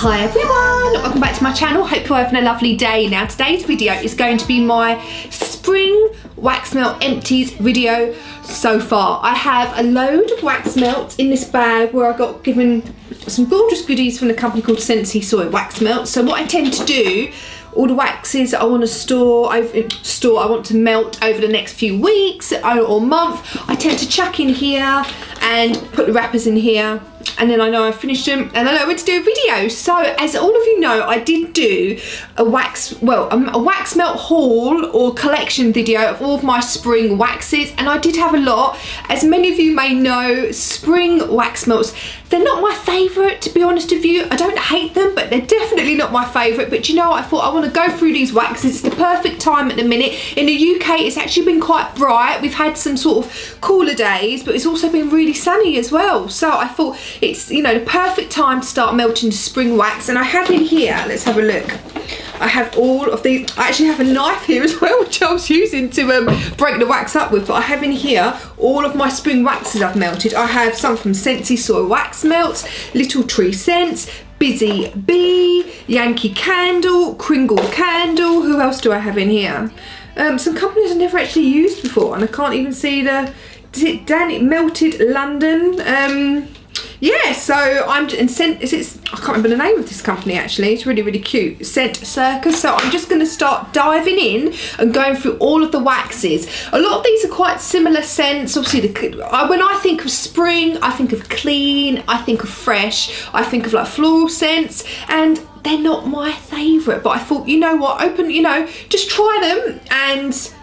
Hi everyone, welcome back to my channel. Hope you're having a lovely day. Now today's video is going to be my spring wax melt empties video so far. I have a load of wax melts in this bag where I got given some gorgeous goodies from the company called Essy Soy Wax Melt. So what I tend to do, all the waxes I want to I want to melt over the next few weeks or month, I tend to chuck in here and put the wrappers in here, and then I know I've finished them and I know when to do a video. So as all of you know, I did do a wax melt haul or collection video of all of my spring waxes, and I did have a lot. As many of you may know, spring wax melts, they're not my favourite, to be honest with you. I don't hate them, but they're definitely not my favourite. But you know, I thought I want to go through these waxes. It's the perfect time at the minute. In the UK, it's actually been quite bright. We've had some sort of cooler days, but it's also been really sunny as well. So I thought it's, you know, the perfect time to start melting spring wax. And I have in here, let's have a look. I have all of these. I actually have a knife here as well, which I was using to break the wax up with. But I have in here all of my spring waxes I've melted. I have some from Essy Soy Wax Melts, Little Tree Scents, Busy Bee, Yankee Candle, Kringle Candle. Who else do I have in here? Some companies I've never actually used before, and I can't even see the. Is it Melted London? Yeah, so I can't remember the name of this company actually. It's really, really cute. Scent Circus. So I'm just going to start diving in and going through all of the waxes. A lot of these are quite similar scents. Obviously, when I think of spring, I think of clean, I think of fresh, I think of like floral scents, and they're not my favourite. But I thought, you know what, just try them. And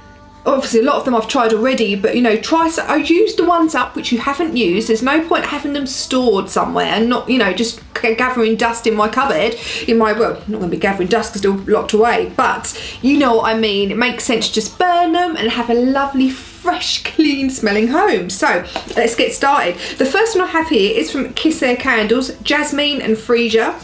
obviously a lot of them I've tried already, but you know, I use the ones up which you haven't used. There's no point having them stored somewhere and not, you know, just gathering dust in my cupboard. Well, I'm not going to be gathering dust because they're all locked away, but you know what I mean. It makes sense to just burn them and have a lovely fresh, clean smelling home. So let's get started. The first one I have here is from Kiss Air Candles, Jasmine and Freesia.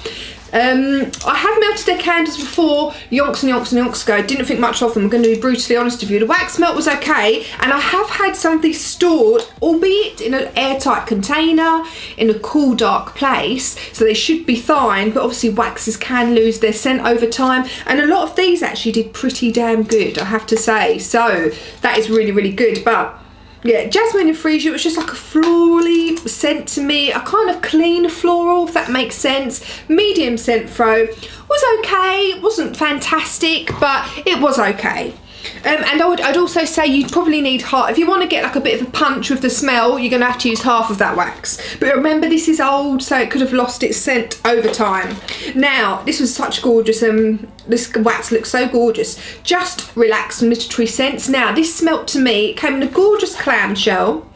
I have melted their candles before, yonks and yonks and yonks ago. Didn't think much of them, I'm going to be brutally honest with you. The wax melt was okay, and I have had some of these stored, albeit in an airtight container, in a cool, dark place, so they should be fine, but obviously waxes can lose their scent over time, and a lot of these actually did pretty damn good, I have to say. So that is really, really good. But yeah, Jasmine and Freesia was just like a florally scent to me, a kind of clean floral, if that makes sense. Medium scent throw was okay, it wasn't fantastic, but it was okay. And I'd also say you'd probably need half. If you want to get like a bit of a punch with the smell, you're going to have to use half of that wax. But remember, this is old, so it could have lost its scent over time. Now, this was such gorgeous, this wax looks so gorgeous. Just Relax from Little Tree Scents. Now, this smelt to me, it came in a gorgeous clamshell.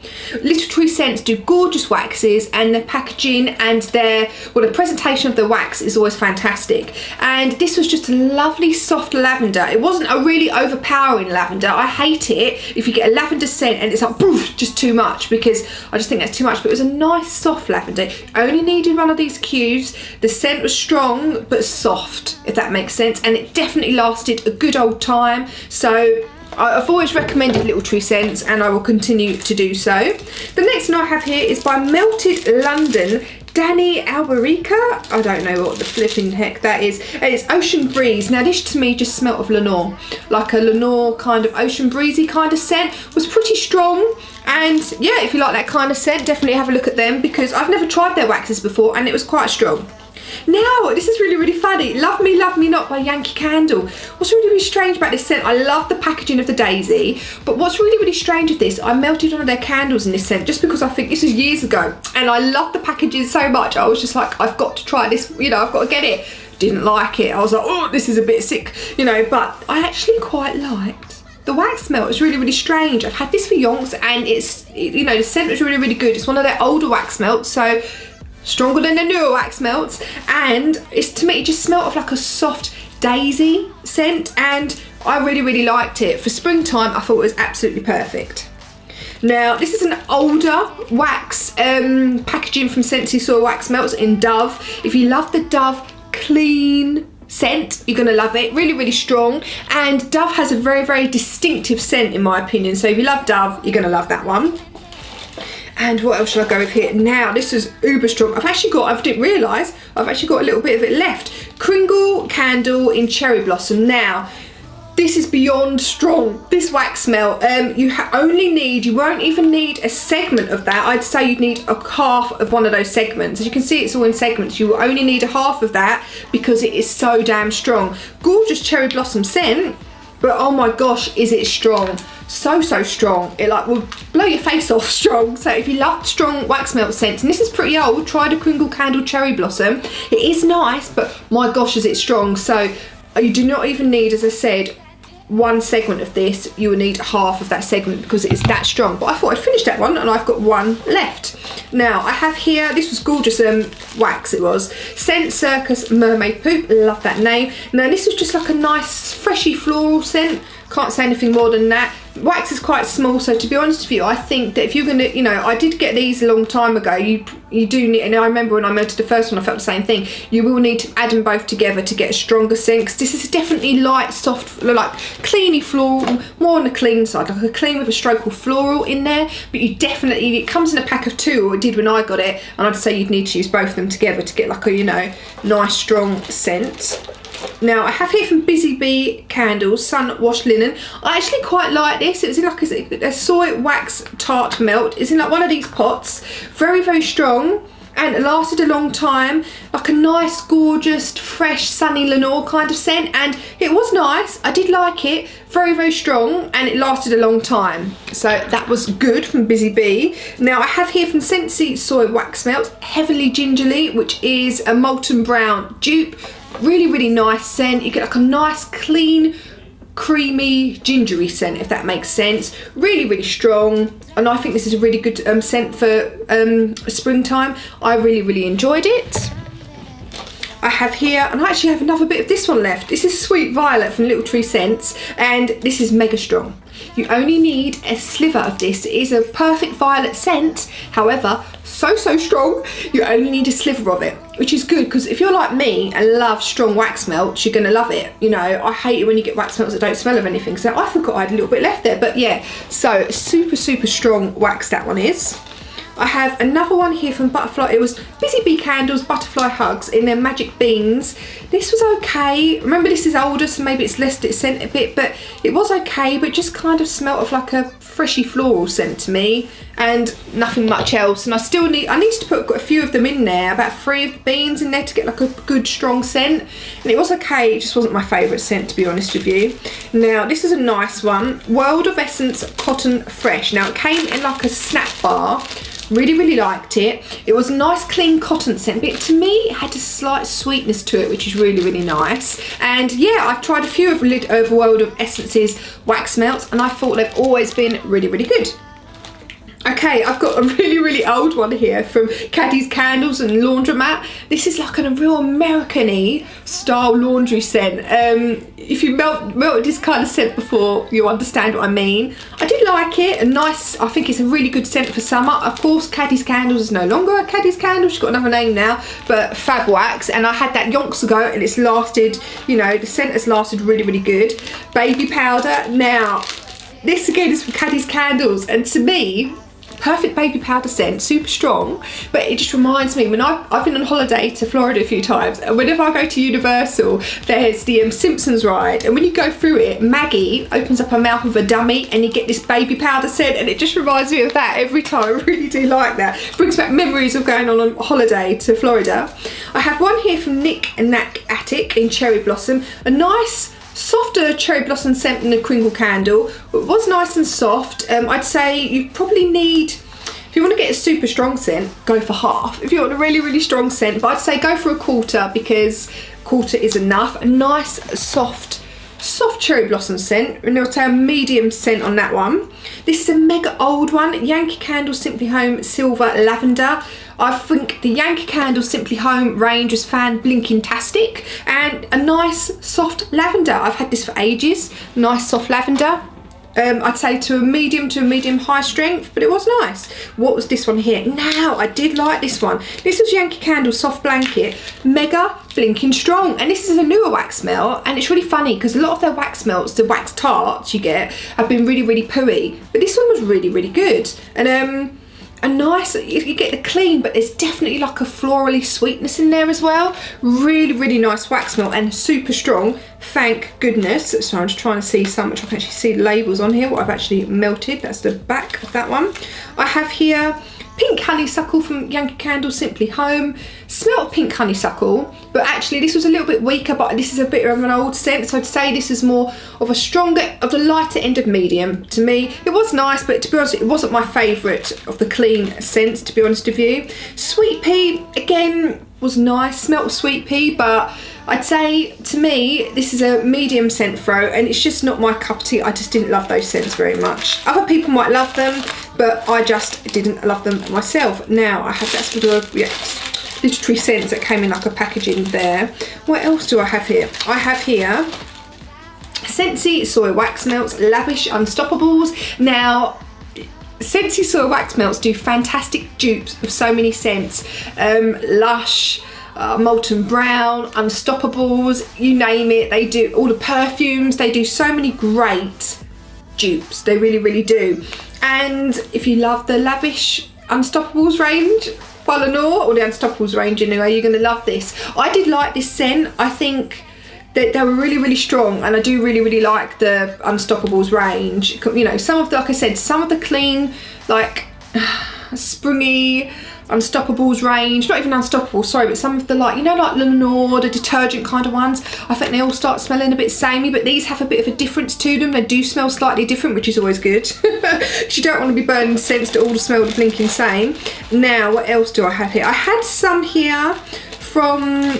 Little Tree Scents do gorgeous waxes, and the packaging and the presentation of the wax is always fantastic. And this was just a lovely soft lavender. It wasn't a really overpowering lavender. I hate it if you get a lavender scent and it's like poof, just too much, because I just think that's too much. But it was a nice soft lavender. Only needed one of these cubes. The scent was strong but soft, if that makes sense, and it definitely lasted a good old time. So I've always recommended Little Tree Scents, and I will continue to do so. The next one I have here is by Melted London, Danny Alberica. I don't know what the flipping heck that is. And it's Ocean Breeze. Now this to me just smelt of Lenore. Like a Lenore kind of ocean breezy kind of scent. Was pretty strong. And yeah, if you like that kind of scent, definitely have a look at them, because I've never tried their waxes before and it was quite strong. Now, this is really, really funny. Love Me, Love Me Not by Yankee Candle. What's really, really strange about this scent, I love the packaging of the daisy, but what's really, really strange with this, I melted one of their candles in this scent just because I think this was years ago, and I love the packaging so much. I was just like, I've got to try this, you know, I've got to get it. Didn't like it. I was like, oh, this is a bit sick, you know, but I actually quite liked the wax smell. It's really, really strange. I've had this for yonks, and you know, the scent was really, really good. It's one of their older wax melts, so stronger than the newer wax melts, and to me it just smelled of like a soft daisy scent, and I really, really liked it. For springtime, I thought it was absolutely perfect. Now, this is an older wax packaging from Essy Soy Wax Melts in Dove. If you love the Dove clean scent, you're gonna love it. Really, really strong, and Dove has a very, very distinctive scent in my opinion, so if you love Dove, you're gonna love that one. And what else should I go with here? Now, this is uber strong. I didn't realise, I've actually got a little bit of it left. Kringle Candle in Cherry Blossom. Now, this is beyond strong, this wax melt. You won't even need a segment of that. I'd say you'd need a half of one of those segments. As you can see, it's all in segments. You will only need a half of that because it is so damn strong. Gorgeous cherry blossom scent, but oh my gosh, is it strong. So strong. It like will blow your face off strong. So if you love strong wax melt scents, and this is pretty old, try the Kringle Candle Cherry Blossom. It is nice, but my gosh, is it strong. So you do not even need, as I said, one segment of this. You will need half of that segment because it is that strong. But I thought I'd finish that one, and I've got one left. Now I have here, this was gorgeous wax it was. Scent Circus Mermaid Poop, love that name. Now this was just like a nice freshy floral scent. Can't say anything more than that. Wax is quite small, so to be honest with you, I think that if you're gonna, I did get these a long time ago. You do need, and I remember when I melted the first one, I felt the same thing. You will need to add them both together to get a stronger scent, because this is definitely light, soft, like cleany floral, more on the clean side, like a clean with a stroke of floral in there. But you definitely, it comes in a pack of 2, or it did when I got it, and I'd say you'd need to use both of them together to get like a, nice strong scent. Now I have here from Busy Bee Candles, Sun Wash Linen. I actually quite like this. It was in like a soy wax tart melt. It's in like one of these pots. Very strong, and it lasted a long time. Like a nice, gorgeous, fresh, sunny Lenore kind of scent, and it was nice. I did like it. Very strong, and it lasted a long time. So that was good from Busy Bee. Now I have here from Scentsy Soy Wax Melt, Heavily Gingerly, which is a molten brown dupe. Really nice scent. You get like a nice, clean, creamy, gingery scent, if that makes sense. Really strong, and I think this is a really good scent for springtime. I really enjoyed it. I have here, and I actually have another bit of this one left. This is Sweet Violet from Little Tree Scents, and this is mega strong. You only need a sliver of this. It is a perfect violet scent, however, so strong, you only need a sliver of it, which is good, because if you're like me and love strong wax melts, you're gonna love it. I hate it when you get wax melts that don't smell of anything, so I forgot I had a little bit left there, but yeah, so super strong wax that one is. I have another one here from Butterfly. It was Busy Bee Candles Butterfly Hugs in their Magic Beans. This was okay. Remember, this is older, so maybe it's less scent a bit, but it was okay, but just kind of smelt of like a freshy floral scent to me, and nothing much else. And I need to put a few of them in there, about 3 of the beans in there to get like a good strong scent. And it was okay, it just wasn't my favourite scent, to be honest with you. Now this is a nice one, World of Essence Cotton Fresh. Now it came in like a snap bar. Really liked it. It was a nice clean cotton scent, but to me it had a slight sweetness to it, which is really nice. And yeah, I've tried a few of World of Essence's wax melts, and I thought they've always been really good. Okay, I've got a really old one here from Caddy's Candles and Laundromat. This is like a real American-y style laundry scent. If you melted this kind of scent before, you'll understand what I mean. I did like it, I think it's a really good scent for summer. Of course, Caddy's Candles is no longer Caddy's Candles, she's got another name now, but Fab Wax, and I had that yonks ago, and it's lasted, the scent has lasted really good. Baby Powder. Now, this again is from Caddy's Candles, and to me, perfect baby powder scent, super strong, but it just reminds me when I've been on holiday to Florida a few times, and whenever I go to Universal, there's the Simpsons ride, and when you go through it, Maggie opens up her mouth with a dummy, and you get this baby powder scent, and it just reminds me of that every time. I really do like that. Brings back memories of going on holiday to Florida. I have one here from Nick and Nack Attic in Cherry Blossom, a nice softer cherry blossom scent than the Kringle Candle. It was nice and soft. I'd say you probably need, if you want to get a super strong scent, go for half. If you want a really strong scent, but I'd say go for a quarter, because quarter is enough. A nice soft cherry blossom scent, and I'll say a medium scent on that one. This is a mega old one, Yankee Candle Simply Home Silver Lavender. I think the Yankee Candle Simply Home range was fan-blinking-tastic, and a nice soft lavender. I've had this for ages. Nice soft lavender. I'd say to a medium high strength, but it was nice. What was this one here? Now, I did like this one. This was Yankee Candle Soft Blanket, mega blinking strong, and this is a newer wax melt, and it's really funny because a lot of their wax melts, the wax tarts you get, have been really pooey, but this one was really good. And a nice, you get the clean, but there's definitely like a florally sweetness in there as well. Really, really nice wax melt and super strong, thank goodness. So I'm just trying to see some, which I can actually see the labels on here, what I've actually melted. That's the back of that one. I have here pink honeysuckle from Yankee Candle Simply Home. Smell of pink honeysuckle, but actually this was a little bit weaker, but this is a bit of an old scent, so I'd say this is more of a stronger, of the lighter end of medium to me. It was nice, but to be honest, it wasn't my favourite of the clean scents, to be honest with you. Sweet pea, again, was nice, smelt of sweet pea, but I'd say to me this is a medium scent throw, and it's just not my cup of tea. I just didn't love those scents very much. Other people might love them, but I just didn't love them myself. Now I have that sort of literary scents that came in like a packaging there. What else do I have here? I have here Essy Soy Wax Melts Lavish Unstoppables. Now Essy Soy Wax Melts do fantastic dupes of so many scents. Lush, Molten Brown, Unstoppables, you name it. They do all the perfumes. They do so many great dupes. They really, really do. And if you love the Lavish Unstoppables range, or the Unstoppables range anyway, you're going to love this. I did like this scent. I think that they were really, really strong, and I do really, really like the Unstoppables range. You know, some of the, like I said, some of the clean, like springy Unstoppables range, not even Unstoppable, sorry, but some of the, like, you know, like Lenore, the detergent kind of ones, I think they all start smelling a bit samey, but these have a bit of a difference to them. They do smell slightly different, which is always good. You don't want to be burning scents that all smell the blinking same. Now, what else do I have here? I had some here from,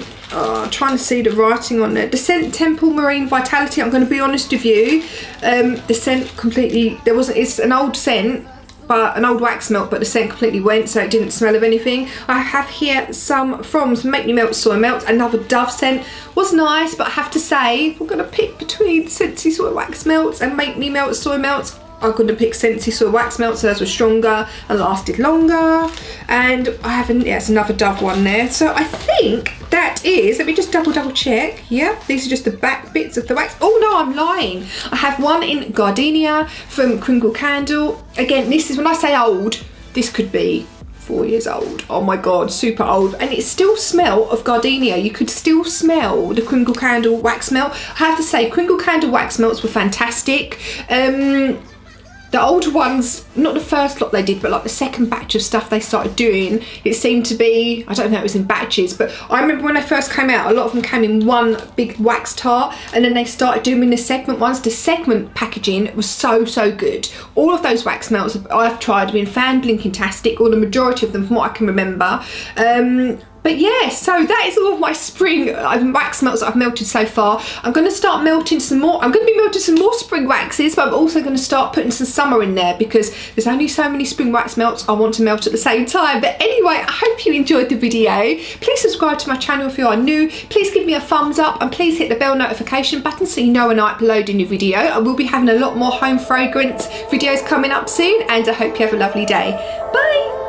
trying to see the writing on it. The scent Temple Marine Vitality. I'm going to be honest with you, the scent completely, it's an old scent, but an old wax melt, but the scent completely went, so it didn't smell of anything. I have here some from Make Me Melt Soy Melt, another Dove scent. Was nice, but I have to say, we're gonna pick between Essy Soy Wax Melts and Make Me Melt Soy Melts. I'm going to pick Essy Soy Wax Melts, so those were stronger and lasted longer. And I have it's another Dove one there. So I think that is, let me just double check. Yeah, these are just the back bits of the wax. Oh no, I'm lying. I have one in Gardenia from Kringle Candle. Again, this is, when I say old, this could be 4 years old. Oh my god, super old, and it still smell of Gardenia. You could still smell the Kringle Candle wax melt. I have to say, Kringle Candle wax melts were fantastic. The older ones, not the first lot they did, but like the second batch of stuff they started doing, it seemed to be, I don't know if it was in batches, but I remember when they first came out, a lot of them came in one big wax tart, and then they started doing the segment ones. The segment packaging was so, so good. All of those wax melts I've tried have been fan-blinking-tastic, or the majority of them from what I can remember. But yeah, so that is all of my spring wax melts that I've melted so far. I'm going to start melting some more. I'm going to be melting some more spring waxes, but I'm also going to start putting some summer in there because there's only so many spring wax melts I want to melt at the same time. But anyway, I hope you enjoyed the video. Please subscribe to my channel if you are new. Please give me a thumbs up and please hit the bell notification button so you know when I upload a new video. I will be having a lot more home fragrance videos coming up soon, and I hope you have a lovely day. Bye!